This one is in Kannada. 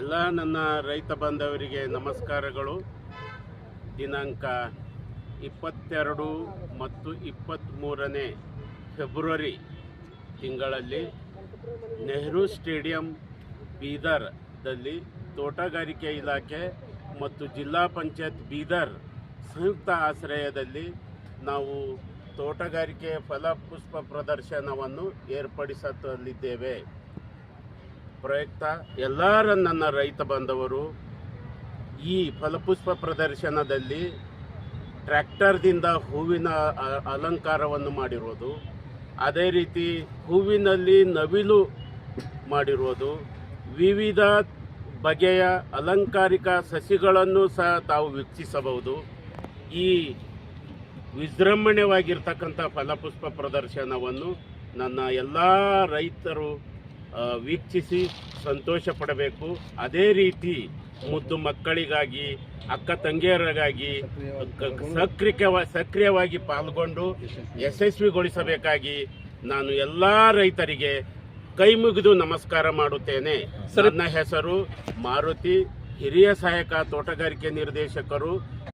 ಎಲ್ಲ ನನ್ನ ರೈತ ಬಾಂಧವರಿಗೆ ನಮಸ್ಕಾರಗಳು. ದಿನಾಂಕ 22 ಮತ್ತು 23ನೇ ಫೆಬ್ರವರಿ ತಿಂಗಳಲ್ಲಿ ನೆಹರು ಸ್ಟೇಡಿಯಂ ಬೀದರ್ದಲ್ಲಿ ತೋಟಗಾರಿಕೆ ಇಲಾಖೆ ಮತ್ತು ಜಿಲ್ಲಾ ಪಂಚಾಯತ್ ಬೀದರ್ ಸಂಯುಕ್ತ ಆಶ್ರಯದಲ್ಲಿ ನಾವು ತೋಟಗಾರಿಕೆ ಫಲಪುಷ್ಪ ಪ್ರದರ್ಶನವನ್ನು ಏರ್ಪಡಿಸಲಿದ್ದೇವೆ. ಪ್ರಯುಕ್ತ ಎಲ್ಲರ ನನ್ನ ರೈತ ಬಾಂಧವರು ಈ ಫಲಪುಷ್ಪ ಪ್ರದರ್ಶನದಲ್ಲಿ ಟ್ರ್ಯಾಕ್ಟರ್ದಿಂದ ಹೂವಿನ ಅಲಂಕಾರವನ್ನು ಮಾಡಿರೋದು, ಅದೇ ರೀತಿ ಹೂವಿನಲ್ಲಿ ನವಿಲು ಮಾಡಿರೋದು, ವಿವಿಧ ಬಗೆಯ ಅಲಂಕಾರಿಕ ಸಸಿಗಳನ್ನು ಸಹ ತಾವು ವೀಕ್ಷಿಸಬಹುದು. ಈ ವಿಜೃಂಭಣೆಯಾಗಿರ್ತಕ್ಕಂಥ ಫಲಪುಷ್ಪ ಪ್ರದರ್ಶನವನ್ನು ನನ್ನ ಎಲ್ಲ ರೈತರು ವೀಕ್ಷಿಸಿ ಸಂತೋಷ ಪಡಬೇಕು. ಅದೇ ರೀತಿ ಮುದ್ದು ಮಕ್ಕಳಿಗಾಗಿ, ಅಕ್ಕ ತಂಗಿಯರಿಗಾಗಿ ಸಕ್ರಿಯವಾಗಿ ಪಾಲ್ಗೊಂಡು ಯಶಸ್ವಿಗೊಳಿಸಬೇಕಾಗಿ ನಾನು ಎಲ್ಲ ರೈತರಿಗೆ ಕೈ ಮುಗಿದು ನಮಸ್ಕಾರ ಮಾಡುತ್ತೇನೆ. ನನ್ನ ಹೆಸರು ಮಾರುತಿ, ಹಿರಿಯ ಸಹಾಯಕ ತೋಟಗಾರಿಕೆ ನಿರ್ದೇಶಕರು,